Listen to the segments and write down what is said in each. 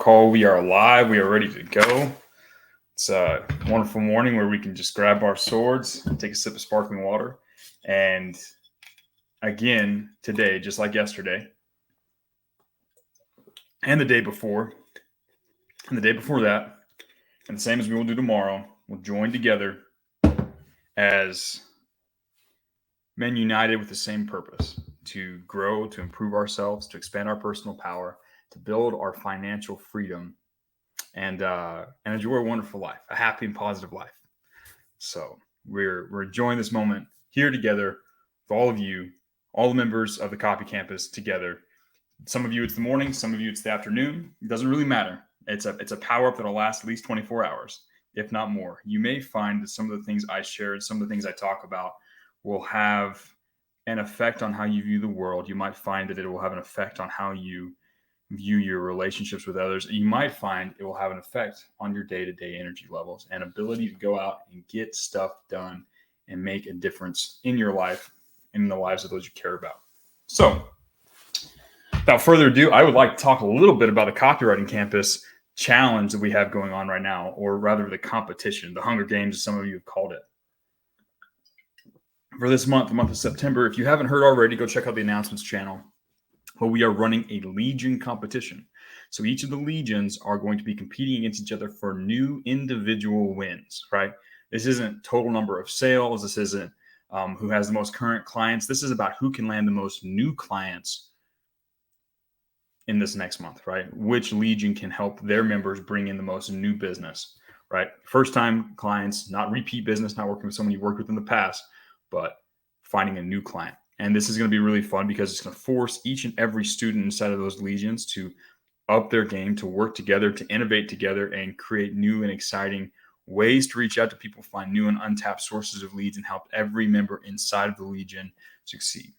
call. We are live. We are ready to go. It's a wonderful morning where we can just grab our swords, take a sip of sparkling water, and again today, just like yesterday, and the day before, and the day before that, and the same as we will do tomorrow, we'll join together as men united with the same purpose: to grow, to improve ourselves, to expand our personal power, to build our financial freedom, and enjoy a wonderful life, a happy and positive life. So we're enjoying this moment here together with all of you, all the members of the Copy Campus together. Some of you it's the morning, some of you it's the afternoon. It doesn't really matter. It's a power up that'll last at least 24 hours, if not more. You may find that some of the things I shared, some of the things I talk about will have an effect on how you view the world. You might find that it will have an effect on how you view your relationships with others. You might find it will have an effect on your day-to-day energy levels and ability to go out and get stuff done and make a difference in your life and in the lives of those you care about. So without further ado, I would like to talk a little bit about the Copywriting Campus challenge that we have going on right now, or rather the competition, the Hunger Games, as some of you have called it. For this month, the month of September, if you haven't heard already, go check out the announcements channel. But we are running a Legion competition. So each of the Legions are going to be competing against each other for new individual wins, right? This isn't total number of sales. This isn't who has the most current clients. This is about who can land the most new clients in this next month, right? Which Legion can help their members bring in the most new business, right? First time clients, not repeat business, not working with someone you worked with in the past, but finding a new client. And this is going to be really fun because it's going to force each and every student inside of those Legions to up their game, to work together, to innovate together, and create new and exciting ways to reach out to people, find new and untapped sources of leads, and help every member inside of the Legion succeed.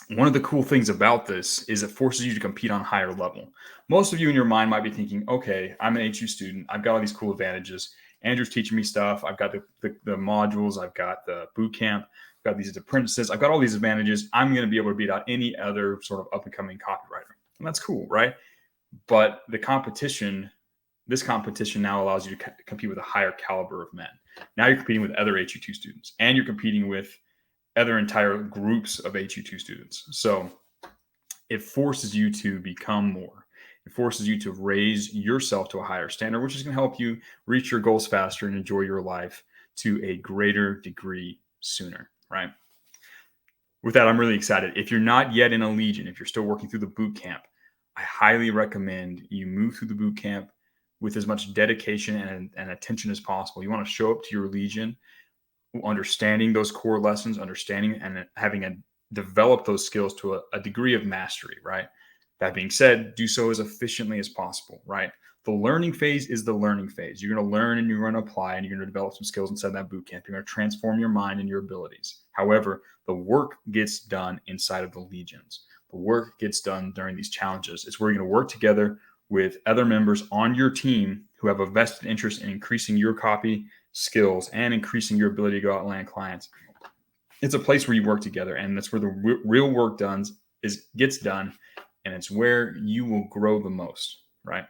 One of the cool things about this is it forces you to compete on a higher level. Most of you in your mind might be thinking, okay, I'm an HU student. I've got all these cool advantages. Andrew's teaching me stuff. I've got the modules. I've got the boot camp. I've got these apprentices. I've got all these advantages. I'm going to be able to beat out any other sort of up-and-coming copywriter. And that's cool, right? But this competition now allows you to compete with a higher caliber of men. Now you're competing with other HU2 students, and you're competing with other entire groups of HU2 students. So it forces you to become more. It forces you to raise yourself to a higher standard, which is going to help you reach your goals faster and enjoy your life to a greater degree sooner, right? With that, I'm really excited. If you're not yet in a Legion, if you're still working through the boot camp, I highly recommend you move through the boot camp with as much dedication and attention as possible. You want to show up to your Legion understanding those core lessons, understanding and having develop those skills to a degree of mastery, right? That being said, do so as efficiently as possible, right? The learning phase is the learning phase. You're going to learn and you're going to apply and you're going to develop some skills inside that boot camp. You're going to transform your mind and your abilities. However, the work gets done inside of the Legions. The work gets done during these challenges. It's where you're going to work together with other members on your team who have a vested interest in increasing your copy skills and increasing your ability to go out and land clients. It's a place where you work together, and that's where the real work gets done, and it's where you will grow the most, right?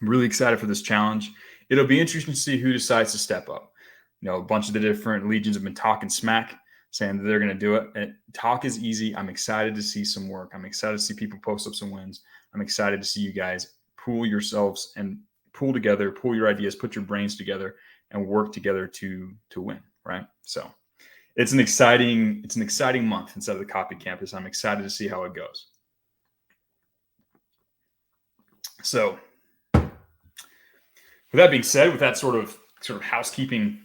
I'm really excited for this challenge. It'll be interesting to see who decides to step up. You know, a bunch of the different Legions have been talking smack, saying that they're going to do it. And talk is easy. I'm excited to see some work. I'm excited to see people post up some wins. I'm excited to see you guys pool yourselves and pull together, pull your ideas, put your brains together, and work together to win, right? So it's an exciting month inside of the Copy Campus. I'm excited to see how it goes. So with that being said, with that sort of housekeeping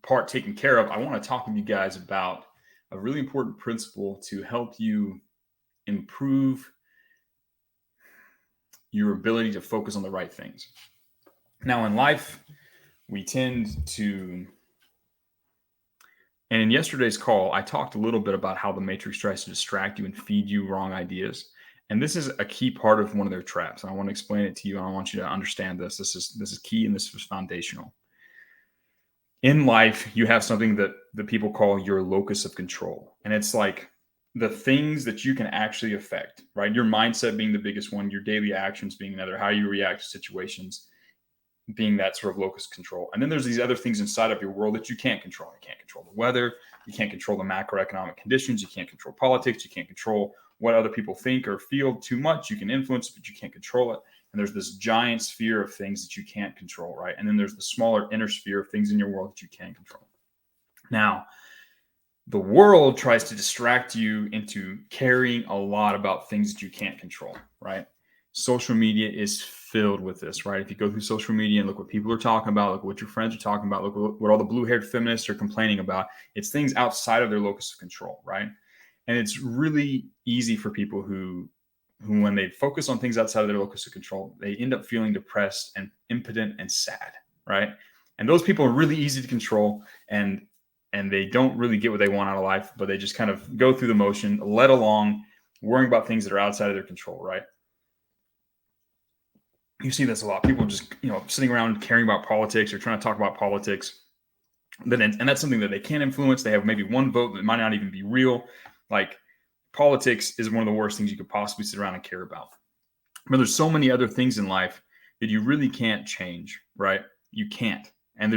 part taken care of, I want to talk with you guys about a really important principle to help you improve your ability to focus on the right things. Now in life, we tend to, and in yesterday's call, I talked a little bit about how the Matrix tries to distract you and feed you wrong ideas. And this is a key part of one of their traps. And I want to explain it to you. And I want you to understand this. This is key, and this is foundational. In life, you have something that people call your locus of control. And it's like the things that you can actually affect, right? Your mindset being the biggest one, your daily actions being another, how you react to situations being that sort of locus control. And then there's these other things inside of your world that you can't control. You can't control the weather. You can't control the macroeconomic conditions. You can't control politics. You can't control what other people think or feel too much. You can influence, but you can't control it. And there's this giant sphere of things that you can't control, right? And then there's the smaller inner sphere of things in your world that you can control. Now, the world tries to distract you into caring a lot about things that you can't control, right? Social media is filled with this, right? If you go through social media and look what people are talking about, look what your friends are talking about, look what all the blue-haired feminists are complaining about, it's things outside of their locus of control, right? And it's really easy for people who when they focus on things outside of their locus of control, they end up feeling depressed and impotent and sad, right? And those people are really easy to control, and they don't really get what they want out of life, but they just kind of go through the motion, led along, worrying about things that are outside of their control, right? You see this a lot. People just, sitting around caring about politics or trying to talk about politics. And that's something that they can't influence. They have maybe one vote that might not even be real. Like, politics is one of the worst things you could possibly sit around and care about. But there's so many other things in life that you really can't change, right? You can't. And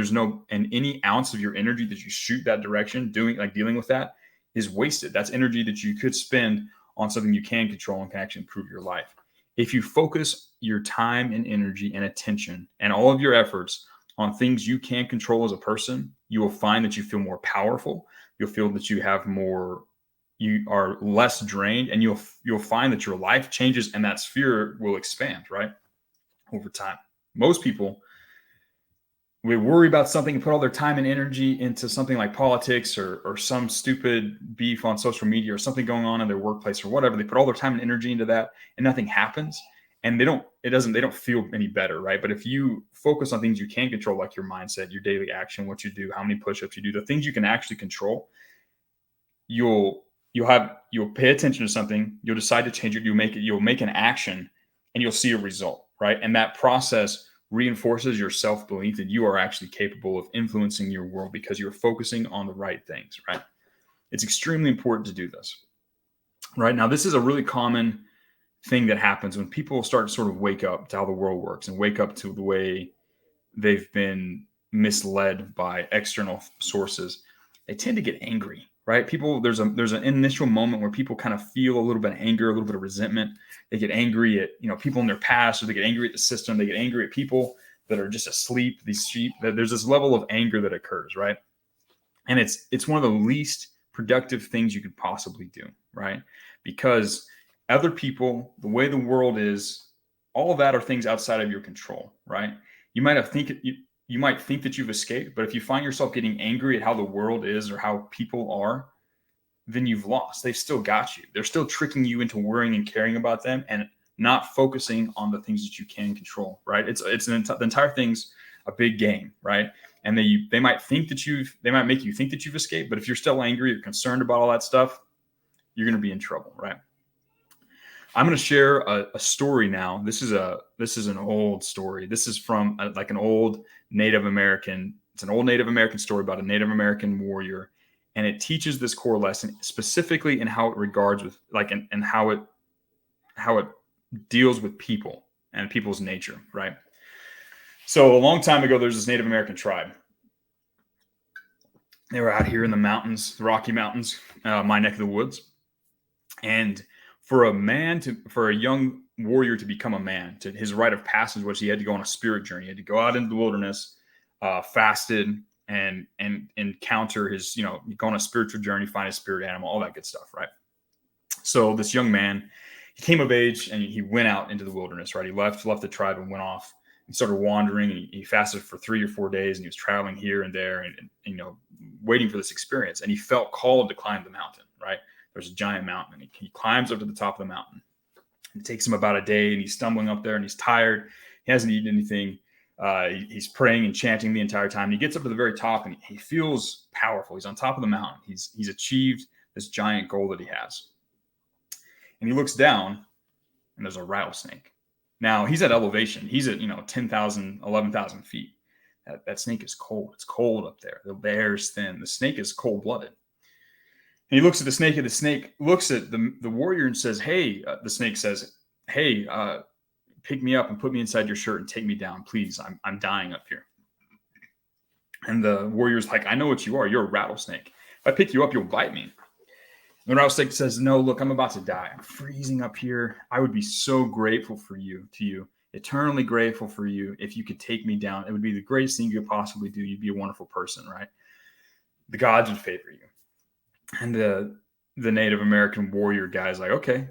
any ounce of your energy that you shoot that direction, dealing with that, is wasted. That's energy that you could spend on something you can control and can actually improve your life. If you focus your time and energy and attention and all of your efforts on things you can control as a person, you will find that you feel more powerful. You'll feel that you are less drained, and you'll find that your life changes and that sphere will expand, right? Over time. Most people, we worry about something and put all their time and energy into something like politics or some stupid beef on social media or something going on in their workplace or whatever. They put all their time and energy into that and nothing happens. And they don't feel any better, right? But if you focus on things you can control, like your mindset, your daily action, what you do, how many push-ups you do, the things you can actually control, you'll pay attention to something, you'll decide to change it, you'll make an action, and you'll see a result, right? And that process reinforces your self-belief that you are actually capable of influencing your world because you're focusing on the right things, right? It's extremely important to do this, right? Now, this is a really common thing that happens when people start to sort of wake up to how the world works and wake up to the way they've been misled by external sources. They tend to get angry, right? There's an initial moment where people kind of feel a little bit of anger, a little bit of resentment. They get angry at, people in their past, or they get angry at the system. They get angry at people that are just asleep, these sheep. There's this level of anger that occurs, right? And it's one of the least productive things you could possibly do, right? Because other people, the way the world is, all of that are things outside of your control, right? You might think that you've escaped, but if you find yourself getting angry at how the world is or how people are, then you've lost. They've still got you. They're still tricking you into worrying and caring about them and not focusing on the things that you can control, right? The entire thing's a big game, right? And they might make you think that you've escaped, but if you're still angry or concerned about all that stuff, you're going to be in trouble, right? I'm going to share a story now. This is an old story. This is from an old Native American. It's an old Native American story about a Native American warrior, and it teaches this core lesson specifically in how it regards with and how it deals with people and people's nature, right? So a long time ago, there's this Native American tribe. They were out here in the mountains, the Rocky Mountains, my neck of the woods, and for a young warrior to become a man, to his rite of passage was he had to go on a spirit journey. He had to go out into the wilderness, fasted, and encounter his, go on a spiritual journey, find his spirit animal, all that good stuff, right? So this young man, he came of age and he went out into the wilderness, right? He left the tribe and went off and started wandering. And he fasted for 3 or 4 days, and he was traveling here and there and waiting for this experience. And he felt called to climb the mountain, right? There's a giant mountain, and he climbs up to the top of the mountain. It takes him about a day, and he's stumbling up there, and he's tired. He hasn't eaten anything. He's praying and chanting the entire time. And he gets up to the very top, and he feels powerful. He's on top of the mountain. He's achieved this giant goal that he has. And he looks down, and there's a rattlesnake. Now, he's at elevation. He's at 10,000, 11,000 feet. That snake is cold. It's cold up there. The air is thin. The snake is cold-blooded. And he looks at the snake, and the snake looks at the warrior and says, "Hey," the snake says, "Hey, pick me up and put me inside your shirt and take me down, please. I'm dying up here." And the warrior's like, "I know what you are. You're a rattlesnake. If I pick you up, you'll bite me." And the rattlesnake says, "No, look, I'm about to die. I'm freezing up here. I would be so grateful to you, eternally grateful for you if you could take me down. It would be the greatest thing you could possibly do. You'd be a wonderful person, right? The gods would favor you." And the Native American warrior guy's like, "Okay,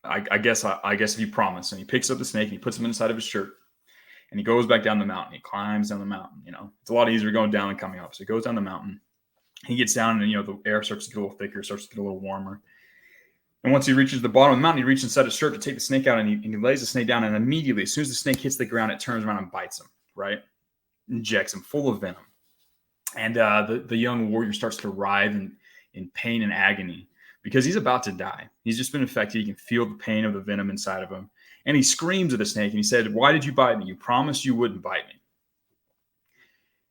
I guess if you promise." And he picks up the snake and he puts him inside of his shirt. And he goes back down the mountain. He climbs down the mountain. It's a lot easier going down than coming up. So he goes down the mountain. He gets down, and the air starts to get a little thicker, starts to get a little warmer. And once he reaches the bottom of the mountain, he reaches inside his shirt to take the snake out, and he lays the snake down. And immediately, as soon as the snake hits the ground, it turns around and bites him, right? Injects him full of venom. And the young warrior starts to writhe in pain and agony because he's about to die. He's just been infected. He can feel the pain of the venom inside of him. And he screams at the snake, and he said, "Why did you bite me? You promised you wouldn't bite me."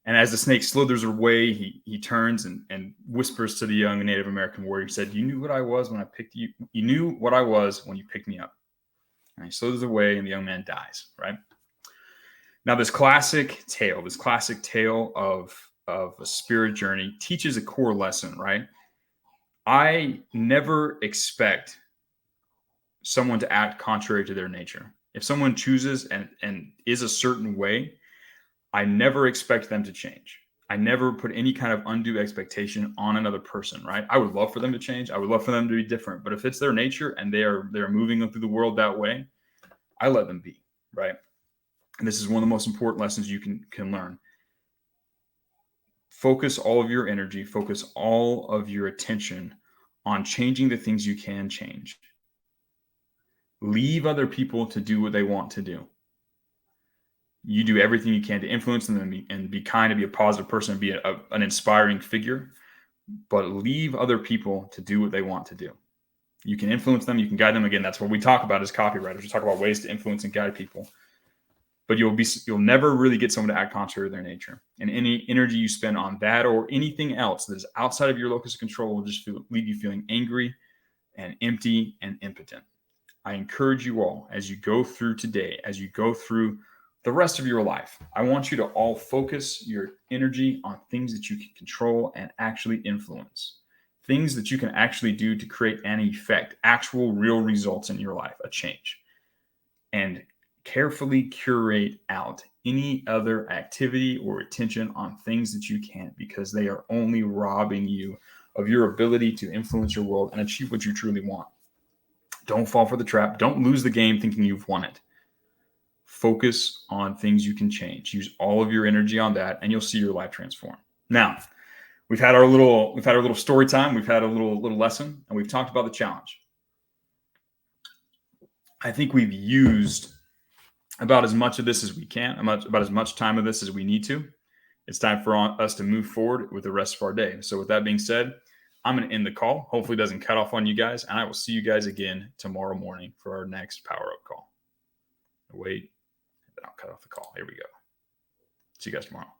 And as the snake slithers away, he turns and whispers to the young Native American warrior. He said, "You knew what I was when I picked you. You knew what I was when you picked me up." And he slithers away, and the young man dies, right? Now, this classic tale of a spirit journey teaches a core lesson, right? I never expect someone to act contrary to their nature. If someone chooses and is a certain way, I never expect them to change. I never put any kind of undue expectation on another person, right? I would love for them to change. I would love for them to be different. But if it's their nature and they're moving through the world that way, I let them be, right? And this is one of the most important lessons you can learn. Focus all of your energy, focus all of your attention on changing the things you can change. Leave other people to do what they want to do. You do everything you can to influence them and be kind, to be a positive person, and be an inspiring figure, but leave other people to do what they want to do. You can influence them. You can guide them. Again, that's what we talk about as copywriters. We talk about ways to influence and guide people, but you'll never really get someone to act contrary to their nature. And any energy you spend on that or anything else that is outside of your locus of control will just leave you feeling angry and empty and impotent. I encourage you all, as you go through today, as you go through the rest of your life, I want you to all focus your energy on things that you can control and actually influence, things that you can actually do to create an effect, actual real results in your life, a change. And carefully curate out any other activity or attention on things that you can't, because they are only robbing you of your ability to influence your world and achieve what you truly want. Don't fall for the trap. Don't lose the game thinking you've won it. Focus on things you can change. Use all of your energy on that, and you'll see your life transform. Now, we've had our little story time. We've had a little lesson, and we've talked about the challenge. I think we've used about as much of this as we can, about as much time of this as we need to. It's time for us to move forward with the rest of our day. So with that being said, I'm going to end the call. Hopefully it doesn't cut off on you guys. And I will see you guys again tomorrow morning for our next Power Up call. Wait, then I'll cut off the call. Here we go. See you guys tomorrow.